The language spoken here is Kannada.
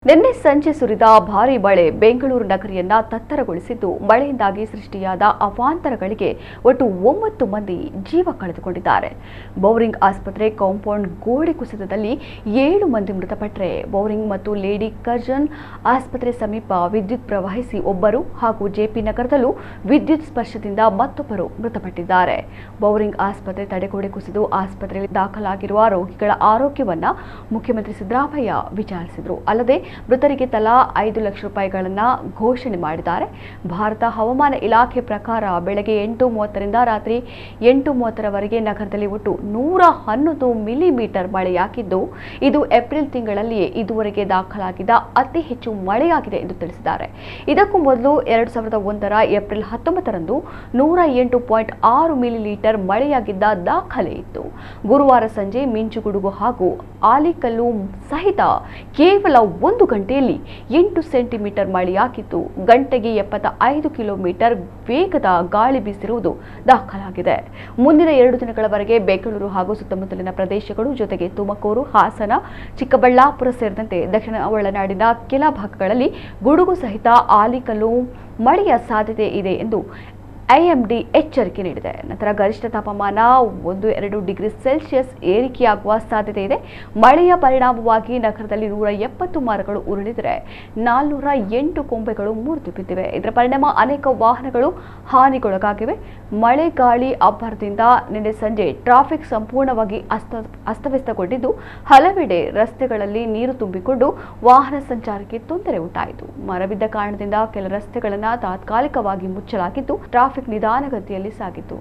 ನಿನ್ನೆ ಸಂಜೆ ಸುರಿದ ಭಾರೀ ಮಳೆ ಬೆಂಗಳೂರು ನಗರಿಯನ್ನ ತತ್ತರಗೊಳಿಸಿದ್ದು, ಮಳೆಯಿಂದಾಗಿ ಸೃಷ್ಟಿಯಾದ ಅವಾಂತರಗಳಿಗೆ ಒಟ್ಟು 9 ಮಂದಿ ಜೀವ ಕಳೆದುಕೊಂಡಿದ್ದಾರೆ. ಬೌರಿಂಗ್ ಆಸ್ಪತ್ರೆ ಕಾಂಪೌಂಡ್ ಗೋಡೆ ಕುಸಿತದಲ್ಲಿ 7 ಮಂದಿ ಮೃತಪಟ್ಟರೆ, ಬೌರಿಂಗ್ ಮತ್ತು ಲೇಡಿ ಕರ್ಜನ್ ಆಸ್ಪತ್ರೆ ಸಮೀಪ ವಿದ್ಯುತ್ ಪ್ರವಹಿಸಿ ಒಬ್ಬರು ಹಾಗೂ ಜೆಪಿ ನಗರದಲ್ಲೂ ವಿದ್ಯುತ್ ಸ್ಪರ್ಶದಿಂದ ಮತ್ತೊಬ್ಬರು ಮೃತಪಟ್ಟಿದ್ದಾರೆ. ಬೌರಿಂಗ್ ಆಸ್ಪತ್ರೆ ತಡೆಗೋಡೆ ಕುಸಿದು ಆಸ್ಪತ್ರೆಯಲ್ಲಿ ದಾಖಲಾಗಿರುವ ರೋಗಿಗಳ ಆರೋಗ್ಯವನ್ನ ಮುಖ್ಯಮಂತ್ರಿ ಸಿದ್ದರಾಮಯ್ಯ ವಿಚಾರಿಸಿದರು. ಅಲ್ಲದೆ ಮೃತರಿಗೆ ತಲಾ 5 ಲಕ್ಷ ರೂಪಾಯಿಗಳನ್ನು ಘೋಷಣೆ ಮಾಡಿದ್ದಾರೆ. ಭಾರತ ಹವಾಮಾನ ಇಲಾಖೆ ಪ್ರಕಾರ ಬೆಳಗ್ಗೆ 8:30 ರಿಂದ ರಾತ್ರಿ 8:30 ರವರೆಗೆ ನಗರದಲ್ಲಿ ಒಟ್ಟು 111 ಮಿಲಿಮೀಟರ್ ಮಳೆಯಾಗಿದ್ದು, ಇದು ಏಪ್ರಿಲ್ ತಿಂಗಳಲ್ಲಿಯೇ ಇದುವರೆಗೆ ದಾಖಲಾಗಿದ್ದ ಅತಿ ಹೆಚ್ಚು ಮಳೆಯಾಗಿದೆ ಎಂದು ತಿಳಿಸಿದ್ದಾರೆ. ಇದಕ್ಕೂ ಮೊದಲು 2001ರ ಏಪ್ರಿಲ್ 19ರಂದು 108.6 ಮಿಲಿಲೀಟರ್ ಮಳೆಯಾಗಿದ್ದ ದಾಖಲೆ ಇತ್ತು. ಗುರುವಾರ ಸಂಜೆ ಮಿಂಚುಗುಡುಗು ಹಾಗೂ ಆಲಿಕಲ್ಲು ಸಹಿತ ಕೇವಲ 1 ಗಂಟೆಯಲ್ಲಿ 8 ಸೆಂಟಿಮೀಟರ್ ಮಳೆಯಾಗಿದ್ದು, ಗಂಟೆಗೆ 75 ಕಿಲೋಮೀಟರ್ ವೇಗದ ಗಾಳಿ ಬೀಸಿರುವುದು ದಾಖಲಾಗಿದೆ. ಮುಂದಿನ 2 ದಿನಗಳವರೆಗೆ ಬೆಂಗಳೂರು ಹಾಗೂ ಸುತ್ತಮುತ್ತಲಿನ ಪ್ರದೇಶಗಳು ಜೊತೆಗೆ ತುಮಕೂರು, ಹಾಸನ, ಚಿಕ್ಕಬಳ್ಳಾಪುರ ಸೇರಿದಂತೆ ದಕ್ಷಿಣ ಒಳನಾಡಿನ ಕೆಲ ಭಾಗಗಳಲ್ಲಿ ಗುಡುಗು ಸಹಿತ ಆಲಿಕಲ್ಲು ಮಳೆಯ ಸಾಧ್ಯತೆ ಇದೆ ಎಂದು ಐಎಂಡಿ ಎಚ್ಚರಿಕೆ ನೀಡಿದೆ. ನಂತರ ಗರಿಷ್ಠ ತಾಪಮಾನ 1-2 ಡಿಗ್ರಿ ಸೆಲ್ಸಿಯಸ್ ಏರಿಕೆಯಾಗುವ ಸಾಧ್ಯತೆ ಇದೆ. ಮಳೆಯ ಪರಿಣಾಮವಾಗಿ ನಗರದಲ್ಲಿ 170 ಮರಗಳು ಉರುಳಿದರೆ 408 ಕೊಂಬೆಗಳು ಮುರಿದು ಬಿದ್ದಿವೆ. ಇದರ ಪರಿಣಾಮ ಅನೇಕ ವಾಹನಗಳು ಹಾನಿಗೊಳಗಾಗಿವೆ. ಮಳೆ ಗಾಳಿ ಅಬ್ಬರದಿಂದ ನಿನ್ನೆ ಸಂಜೆ ಟ್ರಾಫಿಕ್ ಸಂಪೂರ್ಣವಾಗಿ ಅಸ್ತವ್ಯಸ್ತಗೊಂಡಿದ್ದು, ಹಲವೆಡೆ ರಸ್ತೆಗಳಲ್ಲಿ ನೀರು ತುಂಬಿಕೊಂಡು ವಾಹನ ಸಂಚಾರಕ್ಕೆ ತೊಂದರೆ ಉಂಟಾಯಿತು. ಮರ ಬಿದ್ದ ಕಾರಣದಿಂದ ಕೆಲ ರಸ್ತೆಗಳನ್ನು ತಾತ್ಕಾಲಿಕವಾಗಿ ಮುಚ್ಚಲಾಗಿದ್ದು, ಟ್ರಾಫಿಕ್ ನಿಧಾನಗತಿಯಲ್ಲಿ ಸಾಗಿತು.